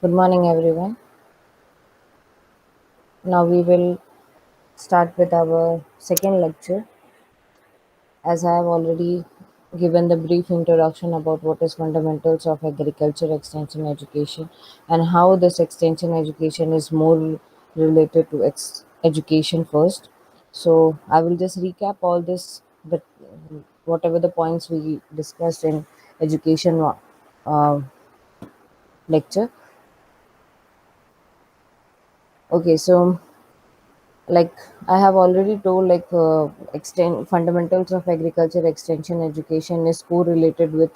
Good morning, everyone. Now we will start with our second lecture. As I have already given the brief introduction about what is fundamentals of agriculture extension education and how this extension education is more related to education first. So I will just recap all this, but whatever the points we discussed in education uh, lecture. Okay, so like I have already told, extend fundamentals of agriculture extension education is correlated with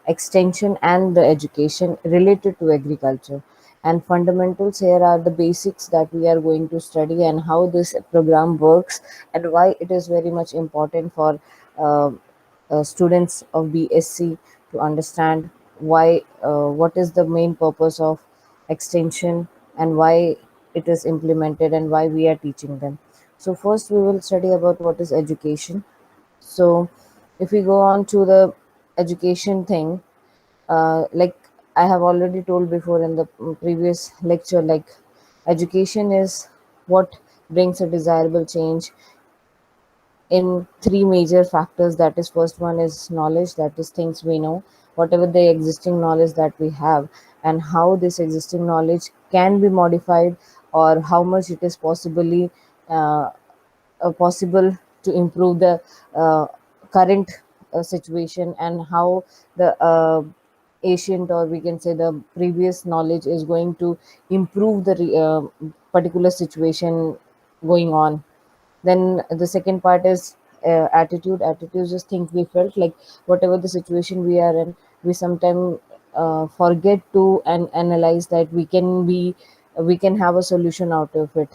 extension and the education related to agriculture, and fundamentals here are the basics that we are going to study and how this program works and why it is very much important for uh, students of BSc to understand why what is the main purpose of extension and why it is implemented and why we are teaching them. So first we will study about what is education. So if we go on to the education thing, like I have already told before in the previous lecture, like education is what brings a desirable change in three major factors. That is, first one is knowledge, that is things we know, whatever the existing knowledge that we have, and how this existing knowledge can be modified, or how much it is uh, possible to improve the uh, current situation, and how the ancient, or we can say the previous knowledge, is going to improve the particular situation going on. Then the second part is attitude is just things we felt, like whatever the situation we are in, we sometimes forget to and analyze that we can have a solution out of it.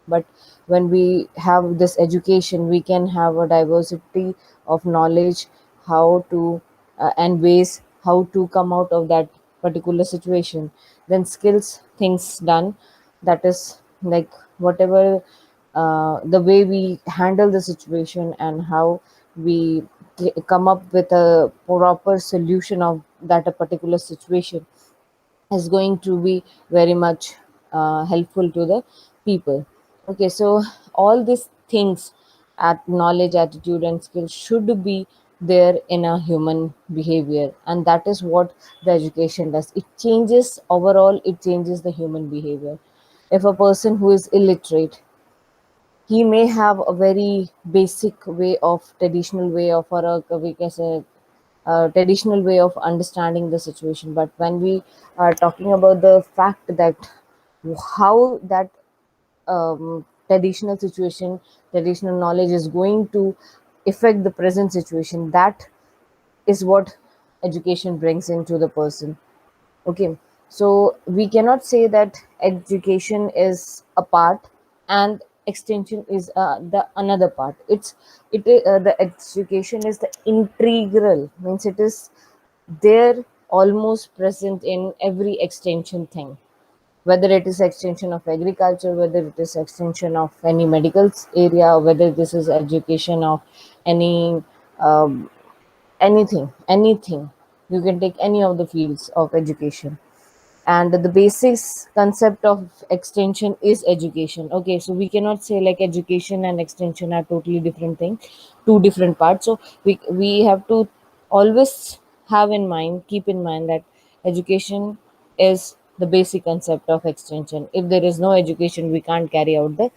But when we have this education, we can have a diversity of knowledge, how to and ways how to come out of that particular situation. Then skills, things done, that is like whatever the way we handle the situation and how we come up with a proper solution of that a particular situation is going to be very much helpful to the people. Okay, so all these things, at knowledge, attitude, and skill, should be there in a human behavior, and that is what the education does. It changes overall, it changes the human behavior. If a person who is illiterate, he may have a very basic way of traditional way of, or a, we can say, traditional way of understanding the situation. But when we are talking about the fact that how that traditional situation, traditional knowledge is going to affect the present situation, that is what education brings into the person. Okay, so we cannot say that education is a part and extension is the another part. The education is the integral, means it is there, almost present in every extension thing, whether it is extension of agriculture, whether it is extension of any medical area, whether this is education of any um, anything. You can take any of the fields of education, and the basics concept of extension is education. Okay, so we cannot say like education and extension are totally different things, two different parts. So we have to always keep in mind that education is the basic concept of extension. If there is no education, we can't carry out the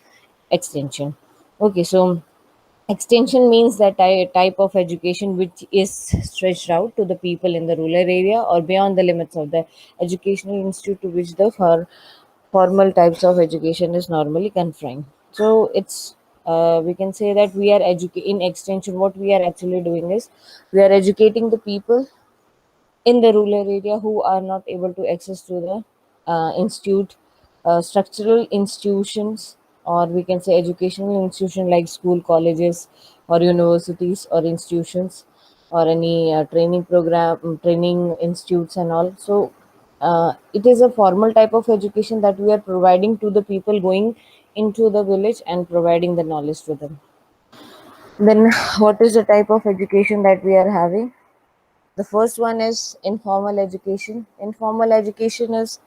extension. Okay, so extension means that type of education which is stretched out to the people in the rural area or beyond the limits of the educational institute to which the formal types of education is normally confined. So it's we can say that we are in extension. What we are actually doing is we are educating the people in the rural area who are not able to access to the institute, structural institutions, or we can say educational institution like school, colleges, or universities, or institutions, or any training program, training institutes and all. So it is a formal type of education that we are providing to the people going into the village and providing the knowledge to them. Then what is the type of education that we are having? The first one is informal education. Informal education is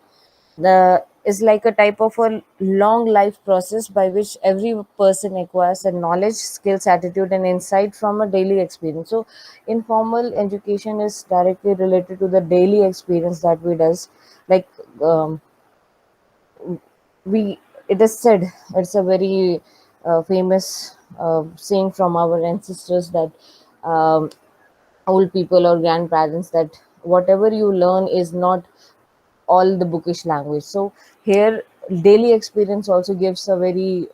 The is like a type of a long life process by which every person acquires a knowledge, skills, attitude, and insight from a daily experience. So informal education is directly related to the daily experience that we does. Like um, we it is said, it's a very famous saying from our ancestors, that um, old people or grandparents, that whatever you learn is not all the bookish language. So here daily experience also gives a very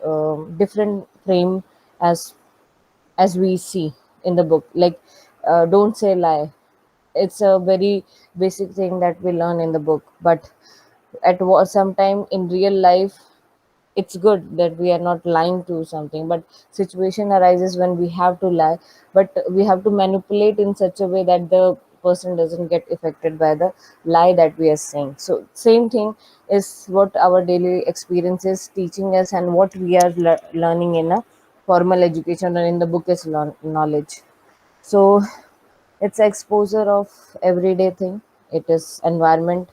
different frame, as we see in the book. Like don't say lie, it's a very basic thing that we learn in the book, but sometime in real life it's good that we are not lying to something, but situation arises when we have to lie, but we have to manipulate in such a way that the person doesn't get affected by the lie that we are saying. So same thing is what our daily experience is teaching us, and what we are learning in a formal education or in the book is knowledge. So it's exposure of everyday thing. It is environment,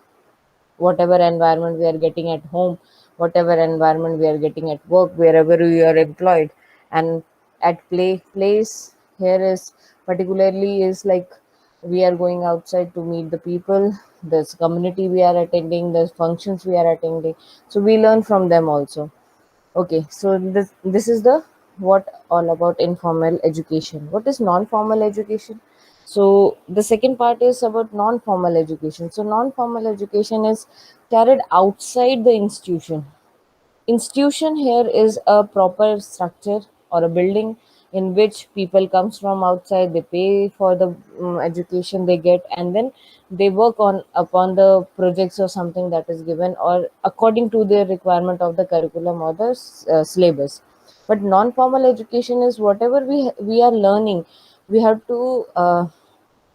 whatever environment we are getting at home, whatever environment we are getting at work, wherever we are employed, and at place here is particularly is like we are going outside to meet the people, this community we are attending, the functions we are attending, so we learn from them also. Okay, so this is the what all about informal education. What is non-formal education? So the second part is about non-formal education. So non-formal education is carried outside the institution. Institution here is a proper structure or a building in which people comes from outside, they pay for the education they get, and then they work on upon the projects or something that is given or according to the requirement of the curriculum or the syllabus. But non-formal education is whatever we are learning, we have to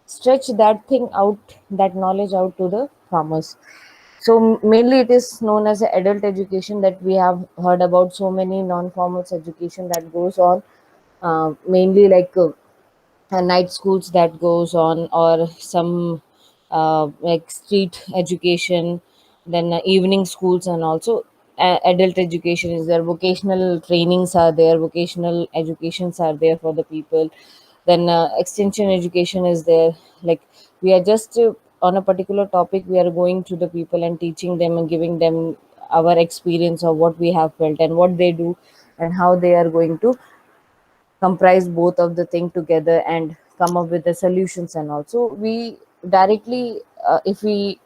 stretch that thing out, that knowledge out to the farmers. So mainly it is known as a adult education, that we have heard about so many non-formal education that goes on, mainly like night schools that goes on, or some like street education, then evening schools, and also adult education is there, vocational trainings are there, vocational educations are there for the people, then extension education is there. Like we are just on a particular topic, we are going to the people and teaching them and giving them our experience of what we have felt and what they do, and how they are going to comprise both of the thing together and come up with the solutions. And also we directly if we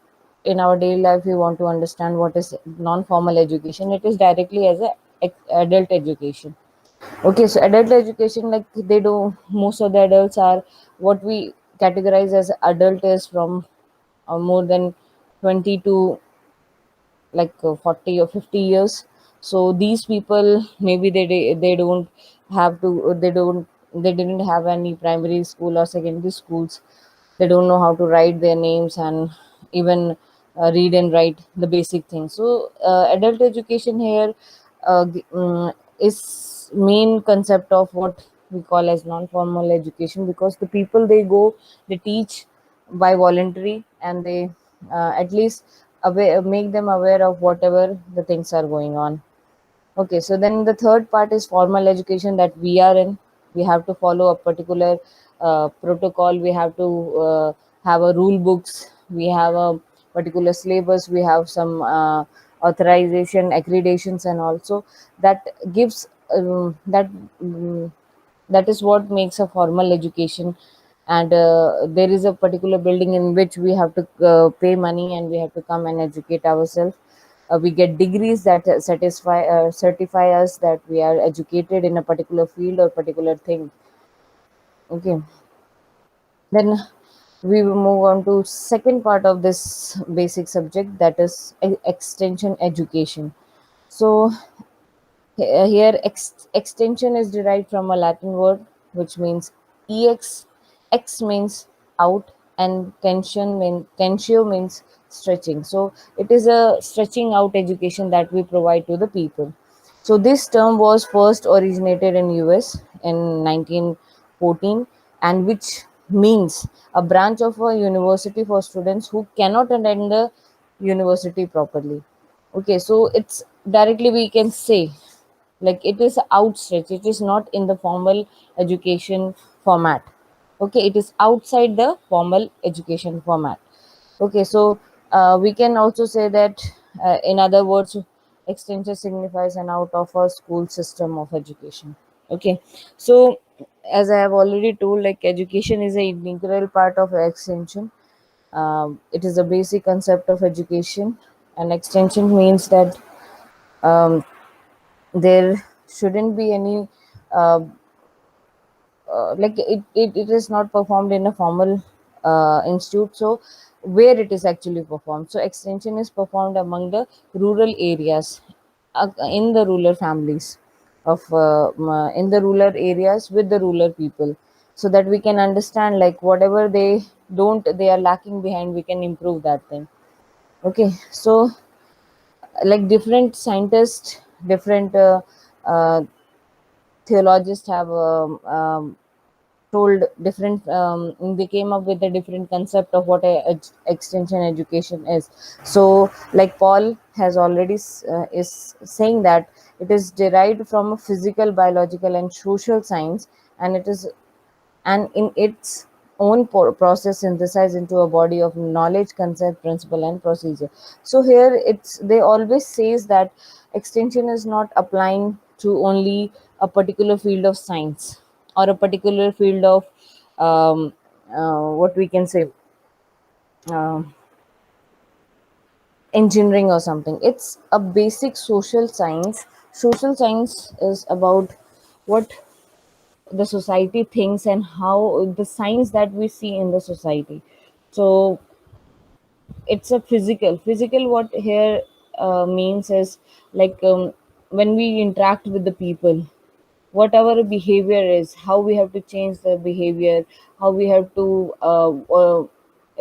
in our daily life we want to understand what is non-formal education, it is directly as a adult education. Okay, so adult education, like they do, most of the adults are what we categorize as adult is from more than 20 to like 40 or 50 years. So these people maybe they don't have to they didn't have any primary school or secondary schools, they don't know how to write their names and even read and write the basic things. So adult education here is main concept of what we call as non-formal education, because the people they go, they teach by voluntary, and they at least make them aware of whatever the things are going on. Okay, so then the third part is formal education that we are in. We have to follow a particular protocol. We have to have a rule books. We have a particular syllabus. We have some authorization, accreditations, and also that gives that that is what makes a formal education. And there is a particular building in which we have to pay money and we have to come and educate ourselves. We get degrees that certify us that we are educated in a particular field or particular thing. Okay, then we will move on to second part of this basic subject, that is extension education. So here, extension is derived from a Latin word which means ex. Ex means out, and tensio means stretching. So it is a stretching out education that we provide to the people. So this term was first originated in US in 1914, and which means a branch of a university for students who cannot attend the university properly. Okay, so it's directly we can say like it is outstretched, it is not in the formal education format. Okay, it is outside the formal education format. Okay, so we can also say that, in other words, extension signifies an out of a school system of education. Okay, so as I have already told, like education is an integral part of extension. It is a basic concept of education, and extension means that um, there shouldn't be any uh, it is not performed in a formal institute, so where it is actually performed, so extension is performed among the rural areas, in the rural families of in the rural areas with the rural people, so that we can understand like whatever they are lacking behind, we can improve that thing. Okay, so like different scientists, different theologists have told different they came up with a different concept of what extension education is. So like Paul has already is saying that it is derived from a physical, biological and social science, and it is, and in its own process synthesized into a body of knowledge, concept, principle and procedure. So here it's, they always says that extension is not applying to only a particular field of science or a particular field of um, what we can say, uh, engineering or something. It's a basic social science. Social science is about what the society thinks and how the signs that we see in the society. So it's a physical what here means is like when we interact with the people, what our behavior is, how we have to change the behavior, how we have to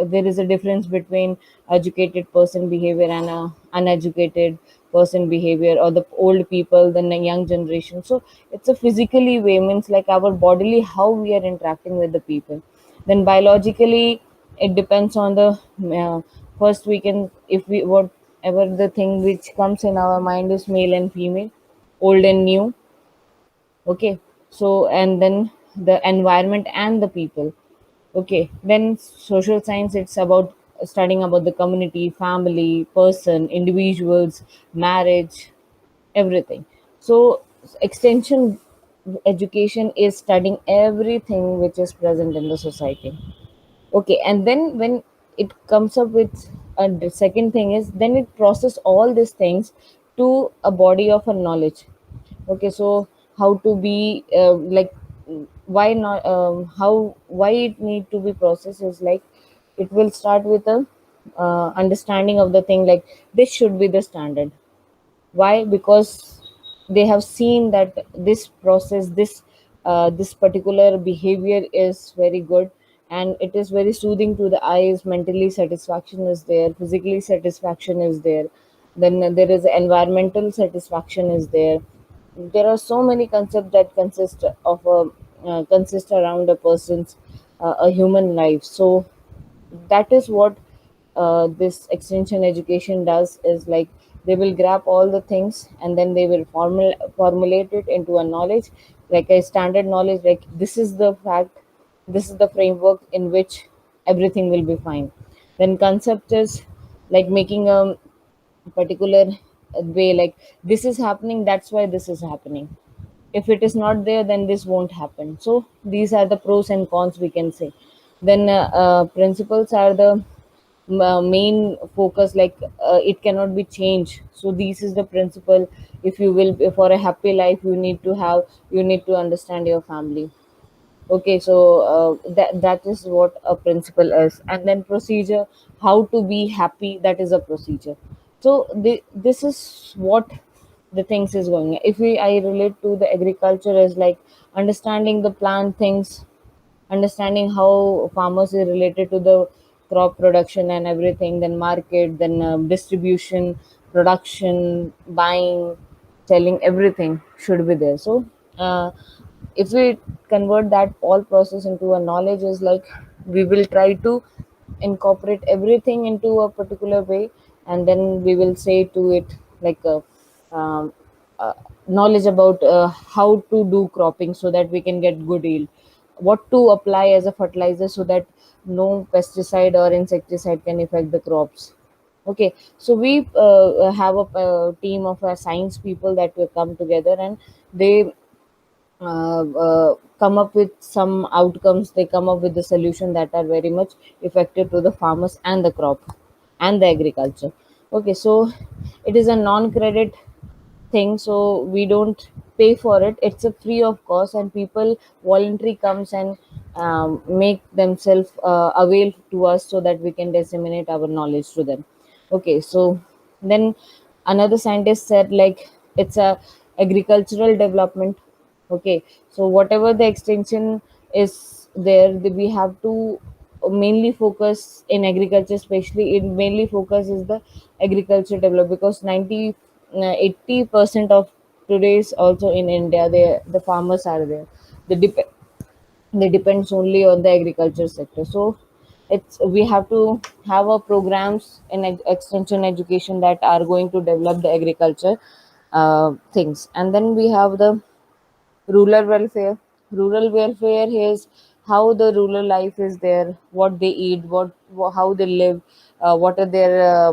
there is a difference between educated person behavior and a uneducated person behavior, or the old people, the young generation. So it's a physically way, means like our bodily how we are interacting with the people. Then biologically it depends on the first we can, if we whatever the thing which comes in our mind is male and female, old and new. Okay, so and then the environment and the people. Okay, then social science, it's about studying about the community, family, person, individuals, marriage, everything. So extension education is studying everything which is present in the society. Okay, and then when it comes up with the second thing is, then it process all these things to a body of a knowledge. Okay, so how to be why not, why it need to be processed is like, it will start with a understanding of the thing, like this should be the standard. Why? Because they have seen that this process, this particular behavior is very good, and it is very soothing to the eyes. Mentally satisfaction is there, physically satisfaction is there, then there is environmental satisfaction is there. There are so many concepts that consist around a person's a human life. So that is what this extension education does, is like they will grab all the things and then they will formulate it into a knowledge, like a standard knowledge, like this is the fact, this is the framework in which everything will be fine. Then concept is like making a particular way, like this is happening, that's why this is happening. If it is not there, then this won't happen. So these are the pros and cons, we can say. Then principles are the main focus, like it cannot be changed. So this is the principle. If you will, for a happy life, you need to understand your family. Okay, so that is what a principle is. And then procedure, how to be happy, that is a procedure. So this is what the things is going. If we I relate to the agriculture as like understanding the plant things, understanding how farmers is related to the crop production and everything, then market, then distribution, production, buying, selling, everything should be there. So if we convert that all process into a knowledge, is like we will try to incorporate everything into a particular way, and then we will say to it like um, uh, knowledge about how to do cropping so that we can get good yield, what to apply as a fertilizer so that no pesticide or insecticide can affect the crops. Okay, so we have a team of science people that will come together, and they come up with some outcomes. They come up with the solution that are very much effective to the farmers and the crop and the agriculture. Okay, so it is a non-credit thing, so we don't pay for it. It's a free of cost, and people voluntary comes and make themselves avail to us so that we can disseminate our knowledge to them. Okay, so then another scientist said like it's a agricultural development. Okay, so whatever the extension is there, we have to mainly focus in agriculture, especially it mainly focus is the agriculture develop, because 80% of today's also in India, the farmers are there. They depend, they depends only on the agriculture sector. So it's we have to have a programs in extension education that are going to develop the agriculture things. And then we have the rural welfare. Rural welfare is how the rural life is there, what they eat, how they live, what are their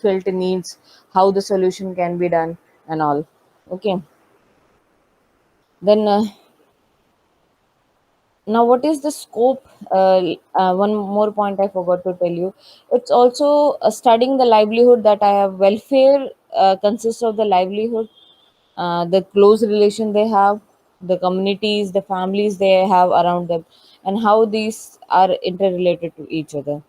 felt needs, how the solution can be done, and all. Okay, then now what is the scope? One more point I forgot to tell you. It's also studying the livelihood that I have. Welfare consists of the livelihood, the close relation they have, the communities, the families they have around them, and how these are interrelated to each other.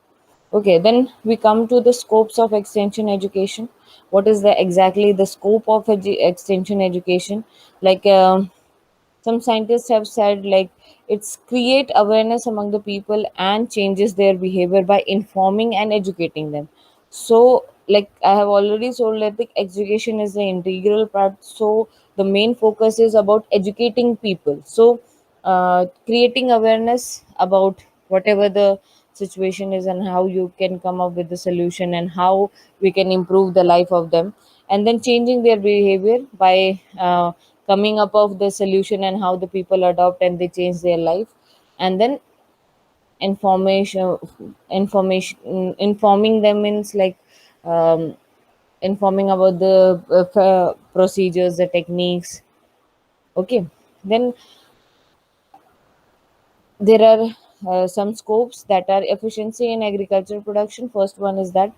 Okay, then we come to the scopes of extension education. What is the exactly the scope of extension education? Like some scientists have said like it's create awareness among the people and changes their behavior by informing and educating them. So like I have already told that the education is the integral part, so the main focus is about educating people. So creating awareness about whatever the situation is and how you can come up with the solution and how we can improve the life of them, and then changing their behavior by coming up of the solution and how the people adopt and they change their life. And then information informing them means like um, informing about the procedures, the techniques. Okay, then there are some scopes that are efficiency in agriculture production. First one is that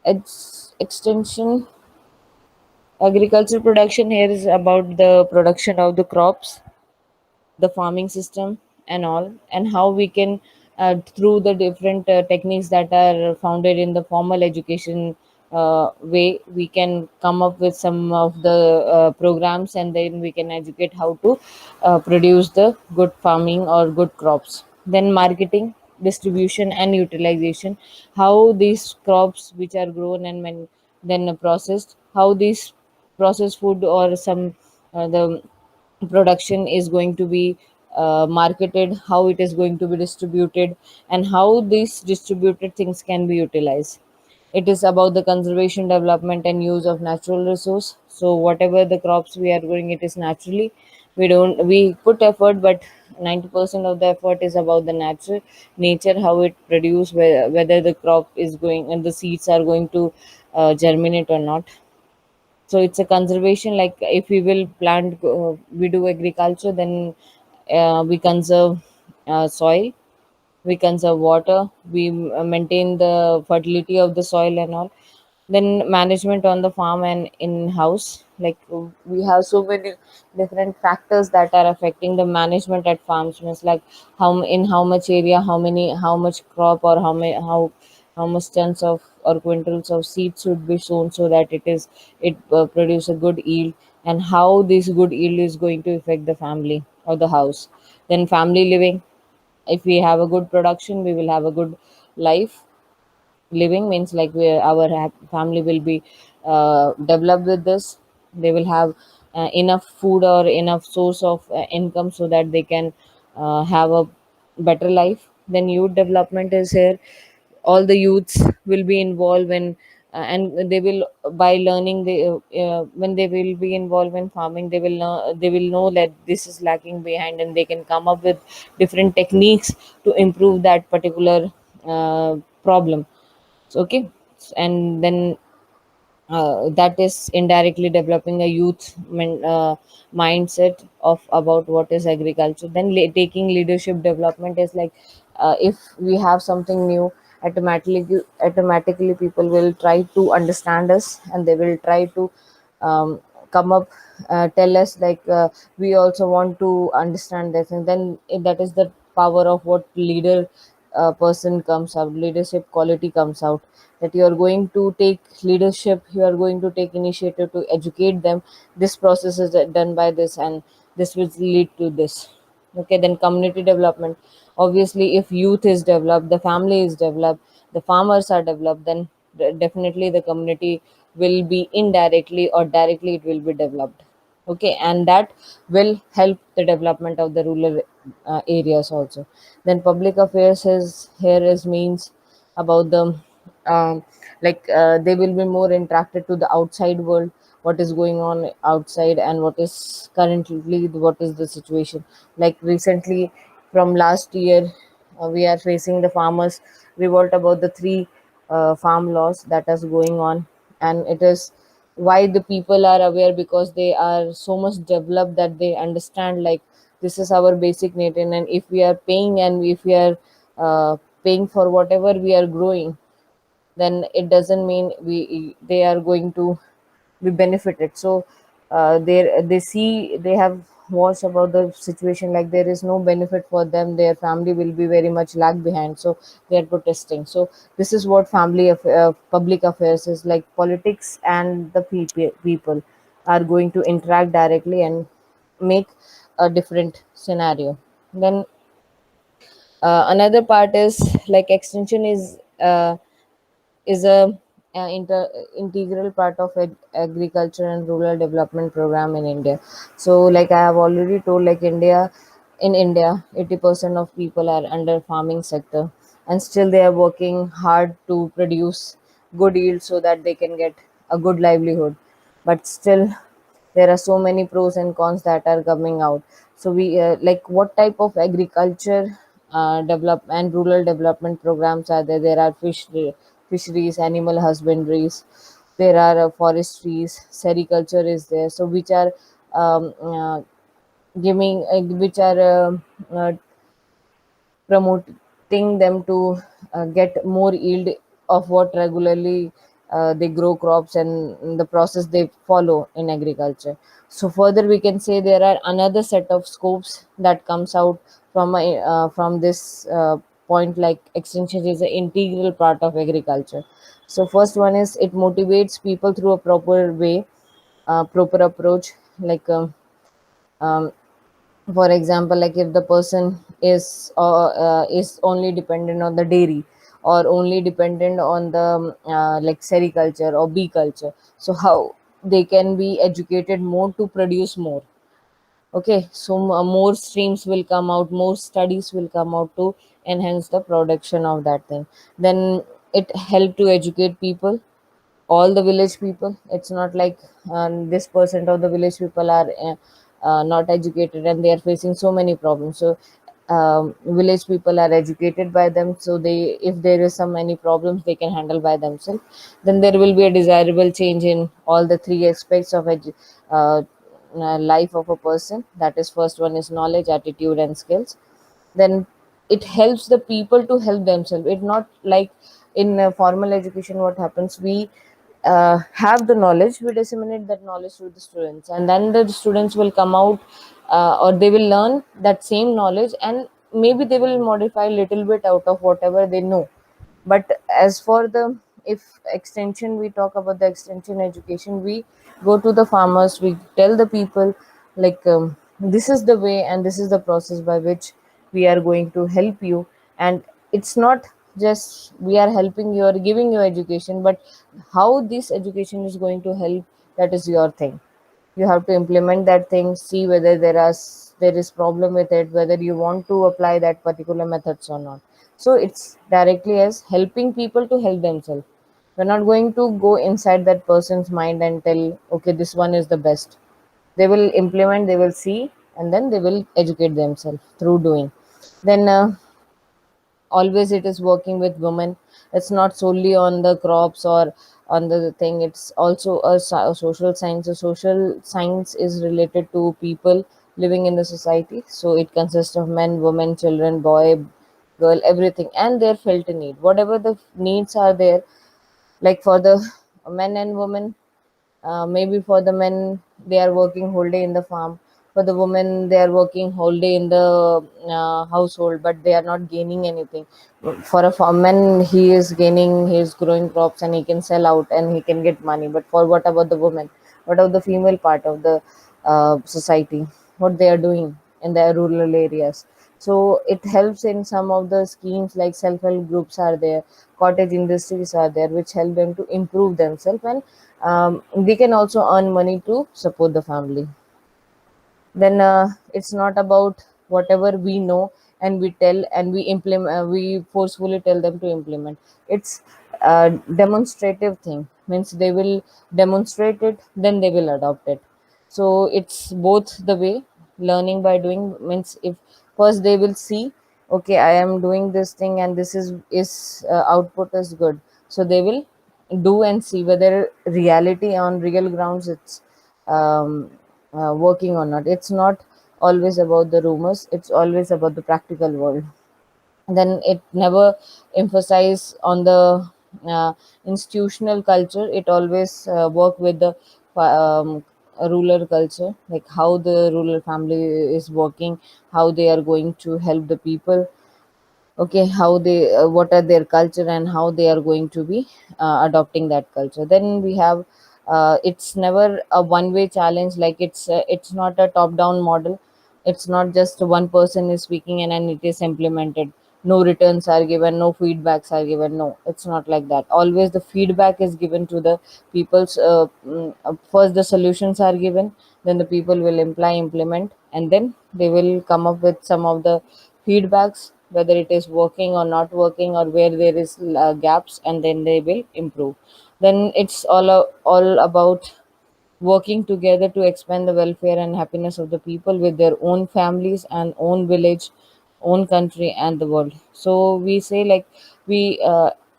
it's extension agriculture production here is about the production of the crops, the farming system, and all, and how we can through the different techniques that are founded in the formal education way, we can come up with some of the programs, and then we can educate how to produce the good farming or good crops. Then marketing, distribution, and utilization, how these crops which are grown and then processed, how these processed food or some the production is going to be marketed, how it is going to be distributed, and how these distributed things can be utilized. It is about the conservation, development, and use of natural resource. So whatever the crops we are growing, it is naturally. We put effort, but 90% of the effort is about the natural nature, how it produce, whether the crop is going and the seeds are going to germinate or not. So it's a conservation, like if we will plant we do agriculture, then we conserve soil, we conserve water, we maintain the fertility of the soil and all. Then management on the farm and in house, like we have so many different factors that are affecting the management at farms. Means like in how much area, how much crop, or how much tons of or quintals of seeds should be sown so that it produce a good yield, and how this good yield is going to affect the family or the house. Then family living, if we have a good production, we will have a good life. Living means like our family will be developed with this. They will have enough food or enough source of income so that they can have a better life. Then youth development is here. All the youths will be involved when and they will, by learning, when they will be involved in farming, they will know that this is lacking behind, and they can come up with different techniques to improve that particular problem. So, okay. And then that is indirectly developing a mindset of about what is agriculture. Then taking leadership development is like, if we have something new, automatically people will try to understand us, and they will try to um, come up, tell us like, we also want to understand this. And then that is the power of what leader person comes out, leadership quality comes out, that you are going to take leadership, you are going to take initiative to educate them. This process is done by this, and this will lead to this. Okay. Then community development, obviously, if youth is developed, the family is developed, the farmers are developed, then definitely the community will be indirectly or directly, it will be developed. Okay. And that will help the development of the rural areas also. Then public affairs is here is means about the, they will be more interacted to the outside world, what is going on outside, and what is the situation. Like recently, from last year, we are facing the farmers revolt about the three farm laws that is going on. And it is why the people are aware, because they are so much developed that they understand like, this is our basic need, and if we are paying, and if we are paying for whatever we are growing, then it doesn't mean we they are going to be benefited. So they have watched about the situation, like there is no benefit for them, their family will be very much lag behind, so they are protesting. So this is what public affairs is like. Politics and the people are going to interact directly and make a different scenario. Then another part is like extension is integral part of agriculture and rural development program in India. So, like I have already told, like in India, 80% of people are under farming sector, and still they are working hard to produce good yield so that they can get a good livelihood. But still, there are so many pros and cons that are coming out. So we like, what type of agriculture develop and rural development programs are there? There are fisheries, animal husbandries, there are forestries, sericulture is there, so which are um, uh, giving which are promoting them to get more yield of what regularly they grow crops, and the process they follow in agriculture. So further we can say there are another set of scopes that comes out from this point, like extension is an integral part of agriculture. So first one is, it motivates people through a proper way, proper approach, like for example, like if the person is only dependent on the dairy, or only dependent on the like sericulture or bee culture, so how they can be educated more to produce more. Okay. So more streams will come out, more studies will come out to enhance the production of that thing. Then it help to educate people, all the village people. It's not like this percent of the village people are not educated, and they are facing so many problems. So village people are educated by them, so they, if there is some any problems, they can handle by themselves. Then there will be a desirable change in all the three aspects of life of a person. That is, first one is knowledge, attitude, and skills. Then it helps the people to help themselves. It not like in formal education, what happens, we have the knowledge, we disseminate that knowledge to the students, and then the students will come out, or they will learn that same knowledge, and maybe they will modify a little bit out of whatever they know. But as for the, if extension, we talk about the extension education, we go to the farmers, we tell the people like, this is the way and this is the process by which we are going to help you. And it's not just we are helping you or giving you education, but how this education is going to help, that is your thing. You have to implement that thing, see whether there is problem with it, whether you want to apply that particular methods or not. So it's directly as helping people to help themselves. We're not going to go inside that person's mind and tell, okay, this one is the best. They will implement, they will see, and then they will educate themselves through doing. Then always it is working with women. It's not solely on the crops or on the thing. It's also a social science. A social science is related to people living in the society, so it consists of men, women, children, boy, girl, everything, and their felt need, whatever the needs are there. Like for the men and women, maybe for the men, they are working whole day in the farm. For the women, they are working whole day in the household, but they are not gaining anything. For a farmman, he is gaining, he is growing crops and he can sell out and he can get money. But for what about the women? What about the female part of the society? What they are doing in the rural areas? So it helps in some of the schemes, like self-help groups are there, cottage industries are there, which help them to improve themselves, and we can also earn money to support the family. Then it's not about whatever we know and we tell and we implement, we forcefully tell them to implement. It's a demonstrative thing, means they will demonstrate it, then they will adopt it. So it's both the way. Learning by doing means, if first they will see, okay, I am doing this thing and this is output is good, so they will do and see whether reality on real grounds it's um, working or not. It's not always about the rumors, it's always about the practical world. Then it never emphasize on the institutional culture. It always work with the rural culture, like how the rural family is working, how they are going to help the people. Okay, how they what are their culture and how they are going to be adopting that culture. Then we have it's never a one way challenge, like it's not a top down model. It's not just one person is speaking and it is implemented, no returns are given, no feedbacks are given. No, it's not like that. Always the feedback is given to the people's first the solutions are given, then the people will implement, and then they will come up with some of the feedbacks, whether it is working or not working, or where there is gaps, and then they will improve. Then it's all about working together to expand the welfare and happiness of the people with their own families and own village, own country and the world. So we say, like, we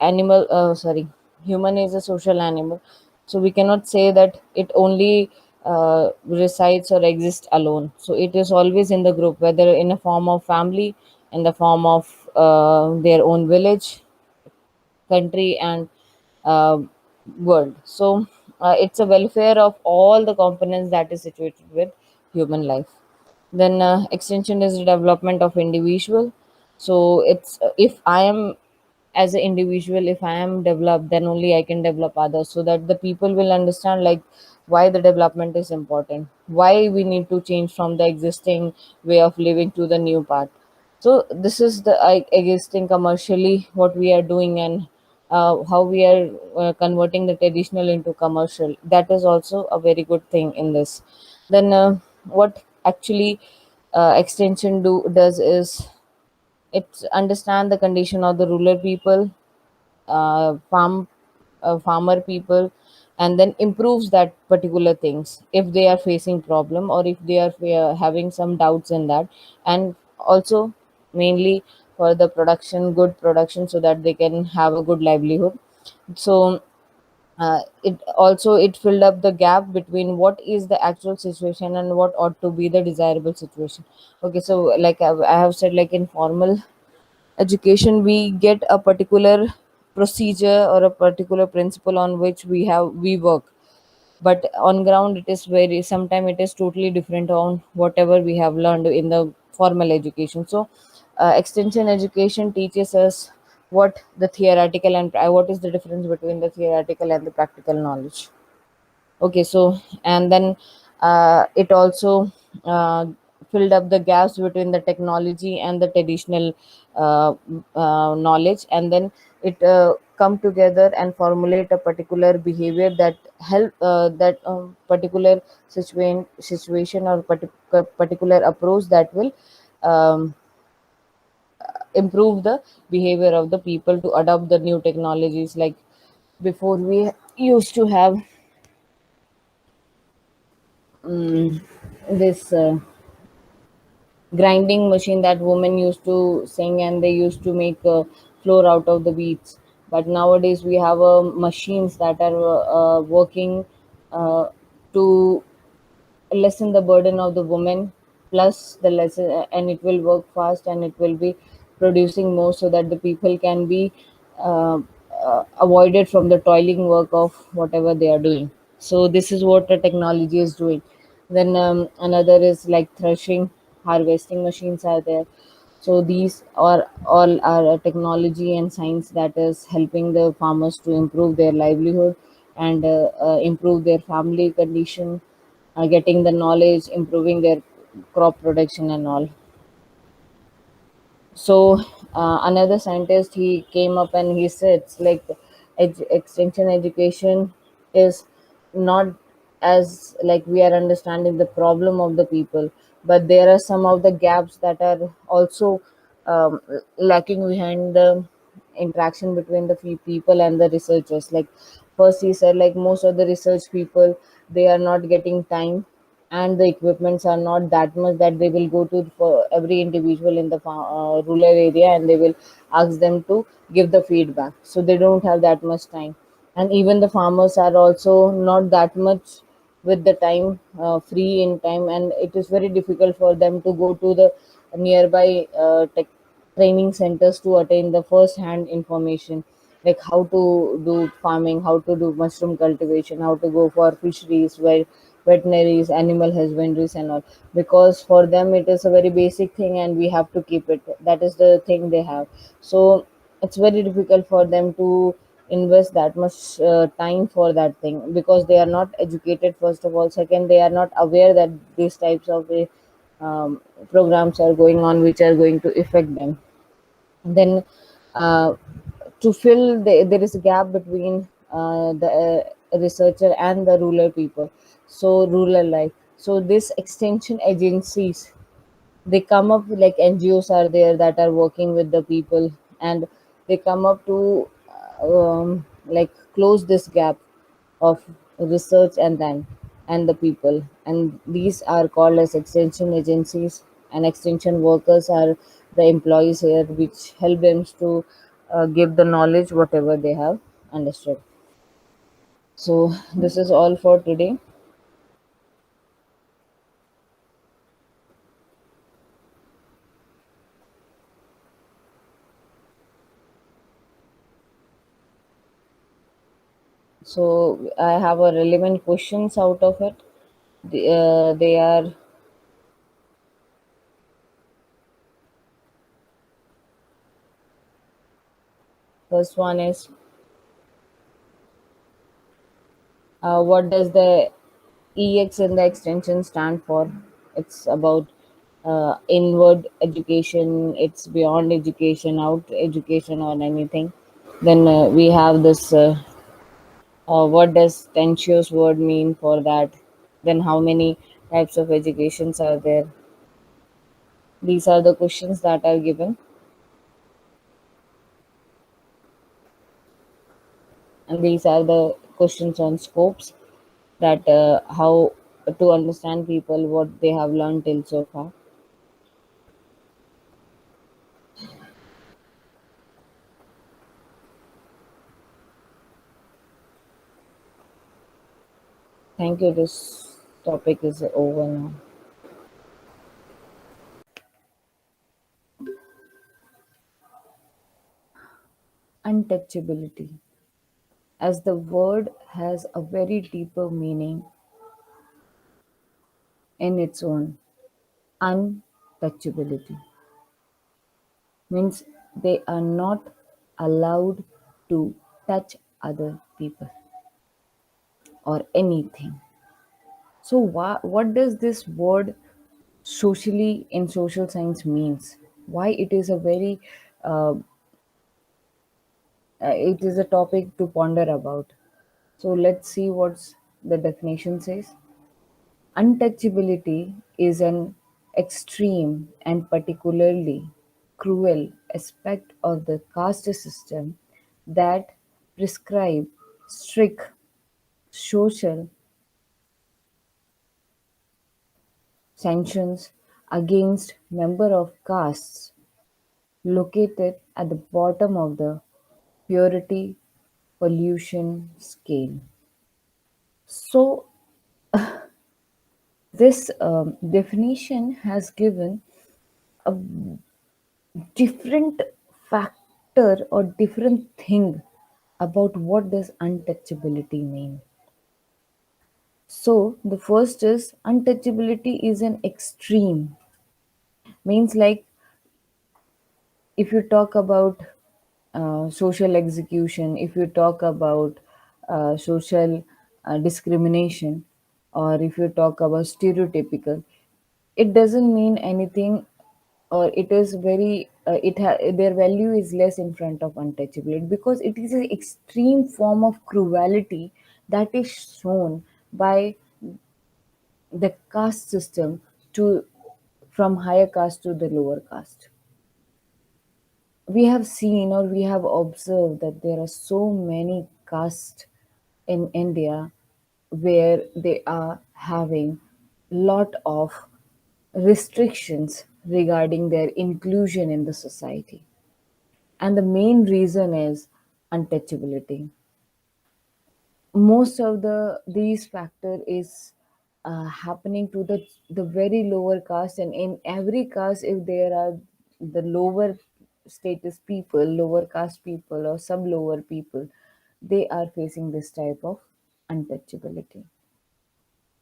animal sorry human is a social animal, so we cannot say that it only resides or exists alone. So it is always in the group, whether in a form of family, in the form of their own village, country, and uh, world. So it's a welfare of all the components that is situated with human life. Then extension is the development of individual. So it's if I am, as an individual, if I am developed, then only I can develop others, so that the people will understand, like, why the development is important, why we need to change from the existing way of living to the new path. So this is the, I guess, think commercially what we are doing, and how we are converting the traditional into commercial. That is also a very good thing in this. Then what actually extension does is it understand the condition of the rural people, farmer people, and then improves that particular things if they are facing problem, or if they are having some doubts in that. And also mainly for the production, good production, so that they can have a good livelihood. So it also it filled up the gap between what is the actual situation and what ought to be the desirable situation. Okay, so like I have said, like in formal education we get a particular procedure or a particular principle on which we work, but on ground it is very, sometimes it is totally different on whatever we have learned in the formal education. So extension education teaches us what the theoretical and what is the difference between the theoretical and the practical knowledge. Okay, so and then it also uh, filled up the gaps between the technology and the traditional knowledge, and then it come together and formulate a particular behavior that help that particular situation or particular approach that will um, improve the behavior of the people to adopt the new technologies. Like Before we used to have this grinding machine that women used to sing, and they used to make flour out of the beats. But nowadays we have machines that are working uh, to lessen the burden of the woman, plus the lesson, and it will work fast and it will be producing more, so that the people can be uh, avoided from the toiling work of whatever they are doing. So this is what the technology is doing. Then another is like threshing, harvesting machines are there. So these are all are technology and science that is helping the farmers to improve their livelihood and improve their family condition, getting the knowledge, improving their crop production and all. So another scientist, he came up and he said like extension education is not as like we are understanding the problem of the people, but there are some of the gaps that are also um, lacking behind the interaction between the people and the researchers. Like first he said like most of the research people, they are not getting time, and the equipments are not that much that they will go to for every individual in the rural area and they will ask them to give the feedback, so they don't have that much time. And even the farmers are also not that much with the time, free in time, and it is very difficult for them to go to the nearby tech training centers to attain the first hand information, like how to do farming, how to do mushroom cultivation, how to go for fisheries, where veterinaries, animal husbandries and all, because for them it is a very basic thing and we have to keep it, that is the thing they have. So it's very difficult for them to invest that much time for that thing, because they are not educated first of all, second they are not aware that these types of um, programs are going on which are going to affect them. Then uh, to fill there is a gap between the researcher and the rural people, so rural life. So this extension agencies, they come up like NGOs are there that are working with the people, and they come up to like close this gap of research and then and the people, and these are called as extension agencies, and extension workers are the employees here which help them to give the knowledge whatever they have understood. So this is all for today. So I have a relevant questions out of it. They are, first one is what does the EX in the extension stand for? It's about inward education, it's beyond education, out education, or anything. Then we have this what does tenuous word mean for that? Then how many types of educations are there? These are the questions that are given, and these are the questions on scopes, that how to understand people what they have learned till so far. Thank you. This topic is over now. Untouchability, as the word has a very deeper meaning in its own. Untouchability means they are not allowed to touch other people or anything. So, what does this word socially in social science means? Why it is a very uh, it is a topic to ponder about. So let's see what the definition says. Untouchability is an extreme and particularly cruel aspect of the caste system that prescribe strict social sanctions against member of castes located at the bottom of the purity pollution scale. So, this definition has given a different factor or different thing about what does untouchability mean. So, the first is untouchability is an extreme, means like if you talk about social execution, if you talk about social discrimination, or if you talk about stereotypical, it doesn't mean anything, or it is very their value is less in front of untouchability because it is an extreme form of cruelty that is shown by the caste system to from higher caste to the lower caste. We have seen or we have observed that there are so many castes in India where they are having lot of restrictions regarding their inclusion in the society. And the main reason is untouchability. Most of these factor is happening to the very lower caste, and in every caste if there are the lower status people, lower caste people or sub lower people, they are facing this type of untouchability.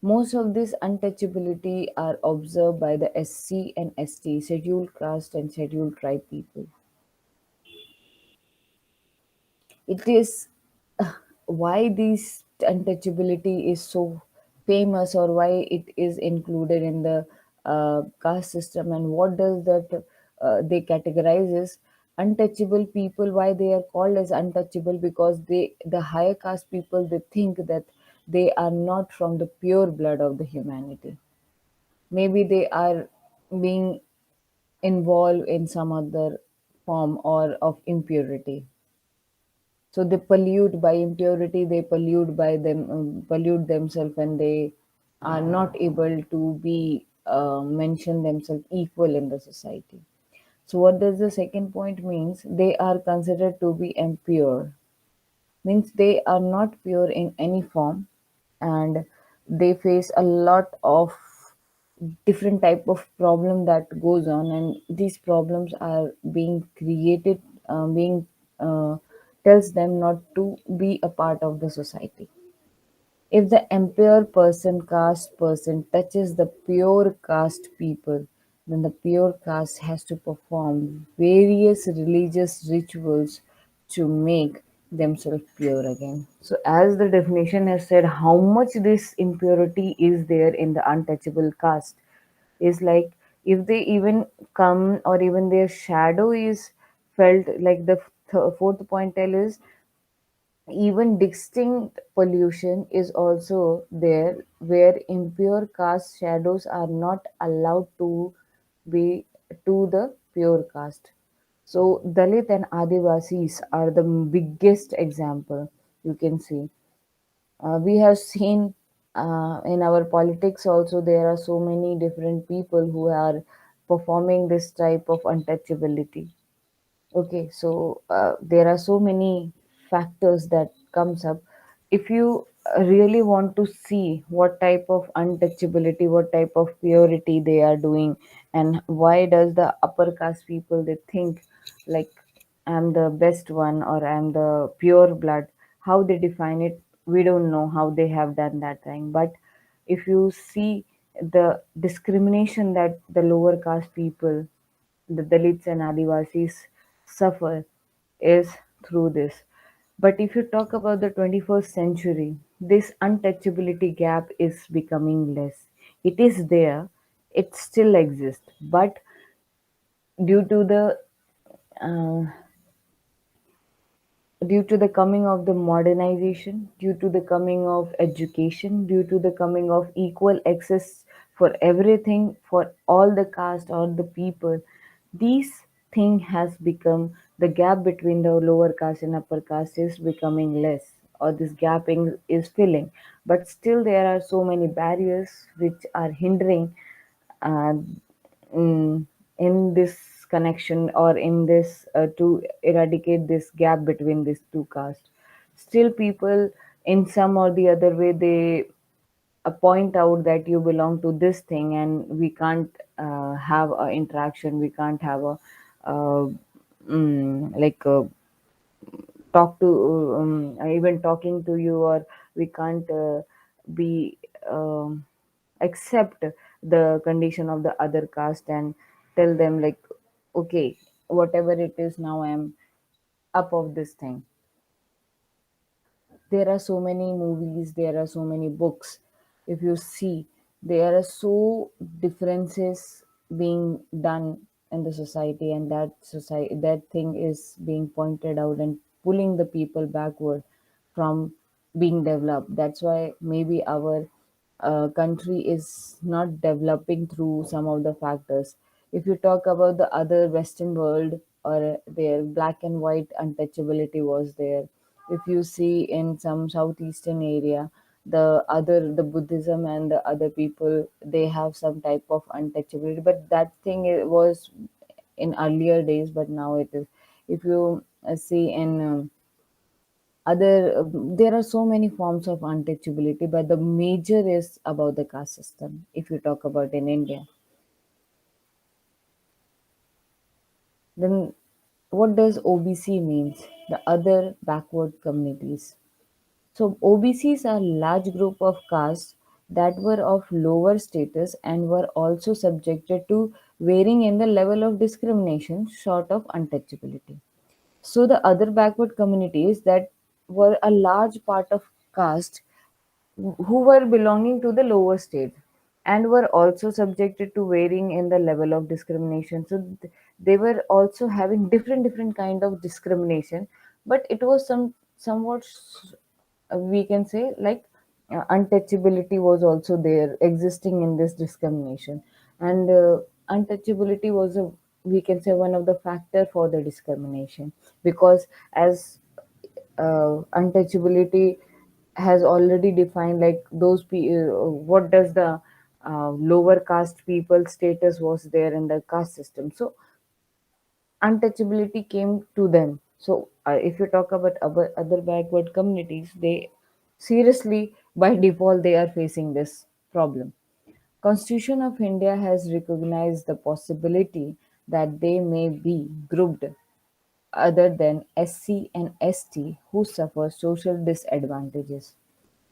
Most of this untouchability are observed by the SC and ST, scheduled caste and scheduled tribe people. It is why this untouchability is so famous, or why it is included in the caste system, and what does that they categorize as untouchable people. Why they are called as untouchable? Because the higher caste people, they think that they are not from the pure blood of the humanity. Maybe they are being involved in some other form or of impurity, so they pollute by impurity, they pollute by them pollute themselves, and they are not able to be mention themselves equal in the society. So what does the second point means? They are considered to be impure, means they are not pure in any form, and they face a lot of different type of problem that goes on, and these problems are being created, being uh, tells them not to be a part of the society. If the impure person, caste person, touches the pure caste people, then the pure caste has to perform various religious rituals to make themselves pure again. So, as the definition has said, how much this impurity is there in the untouchable caste is like if they even come or even their shadow is felt, like the fourth point tell is even distinct pollution is also there where impure caste shadows are not allowed to be to the pure caste. So Dalit and Adivasis are the biggest example you can see. We have seen in our politics also there are so many different people who are performing this type of untouchability. Okay, so there are so many factors that comes up. If you really want to see what type of untouchability, what type of purity they are doing, and why does the upper caste people they think like I'm the best one or I'm the pure blood, how they define it, we don't know how they have done that thing. But if you see the discrimination that the lower caste people, the Dalits and Adivasis suffer is through this. But if you talk about the 21st century, this untouchability gap is becoming less. It is there, it still exists, but due to the uh, due to the coming of the modernization, due to the coming of education, due to the coming of equal access for everything for all the caste or the people, these thing has become the gap between the lower caste and upper caste is becoming less, or this gapping is filling. But still, there are so many barriers which are hindering uh, in, in this connection, or in this to eradicate this gap between these two castes. Still, people in some or the other way, they point out that you belong to this thing, and we can't have a interaction, we can't have a uh, like talk to even talking to you, or we can't be accept the condition of the other caste and tell them like, okay, whatever it is, now I am up of this thing. There are so many movies, there are so many books. If you see, there are so differences being done in the society, and that society, that thing is being pointed out and pulling the people backward from being developed. That's why maybe our country is not developing through some of the factors. If you talk about the other Western world, or their black and white untouchability was there. If you see in some southeastern area, the Buddhism and the other people, they have some type of untouchability, but that thing was in earlier days, but now it is. If you see in other there are so many forms of untouchability, but the major is about the caste system. If you talk about in India, then what does OBC means? The other backward communities. So OBCs are large group of castes that were of lower status and were also subjected to varying in the level of discrimination short of untouchability. So the other backward communities that were a large part of caste who were belonging to the lower state and were also subjected to varying in the level of discrimination. So they were also having different kind of discrimination, but it was somewhat we can say like untouchability was also there existing in this discrimination. And untouchability was a, we can say, one of the factor for the discrimination, because as untouchability has already defined like what does the lower caste people status was there in the caste system. So untouchability came to them. So if you talk about other backward communities, they seriously by default they are facing this problem. Constitution of India has recognized the possibility that they may be grouped other than SC and ST who suffer social disadvantages.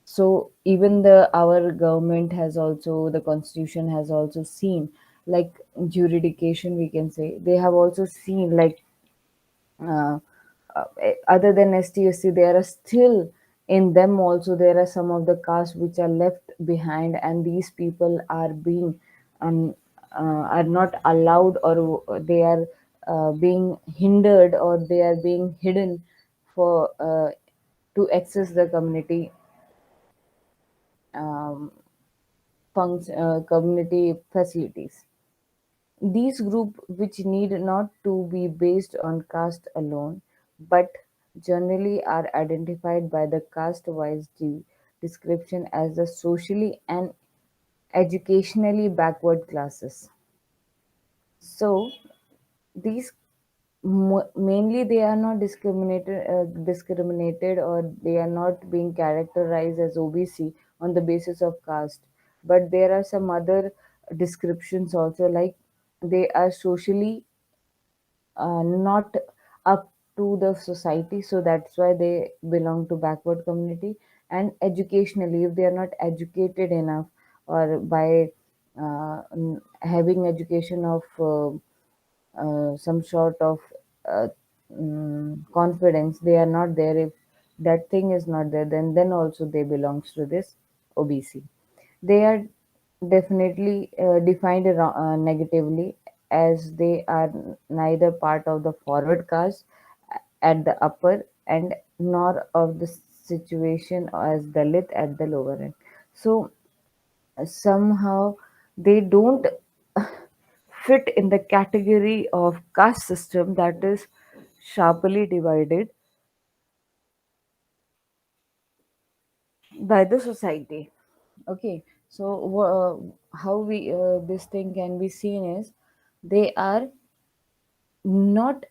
So even the our government has also, the constitution has also seen like jurisdiction, we can say, they have also seen like uh, other than STSC, there are still in them also there are some of the castes which are left behind, and these people are being um, are not allowed, or they are being hindered, or they are being hidden for to access the community um, community facilities. These groups, which need not to be based on caste alone, but generally are identified by the caste-wise description as the socially and educationally backward classes. So these mainly they are not discriminated, or they are not being characterized as OBC on the basis of caste, but there are some other descriptions also, like they are socially not up to the society, so that's why they belong to backward community. And educationally, if they are not educated enough, or by having education of some sort of uh, confidence, they are not there. If that thing is not there, then also they belongs to this OBC. They are definitely defined negatively, as they are neither part of the forward caste at the upper end, nor of the situation as Dalit at the lower end. So somehow they don't fit in the category of caste system that is sharply divided by the society. Okay, so how we this thing can be seen is they are not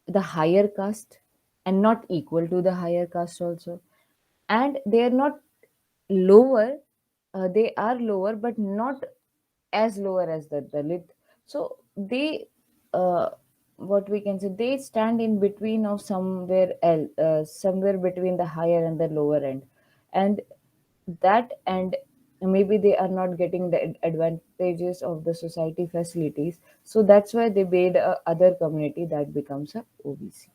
the higher caste and not equal to the higher caste also, and they are not lower, they are lower but not as lower as the Dalit. So they, uh, what we can say, they stand in between of somewhere else, somewhere between the higher and the lower end, and that, and maybe they are not getting the advantages of the society facilities. So that's why they made a other community that becomes a OBC.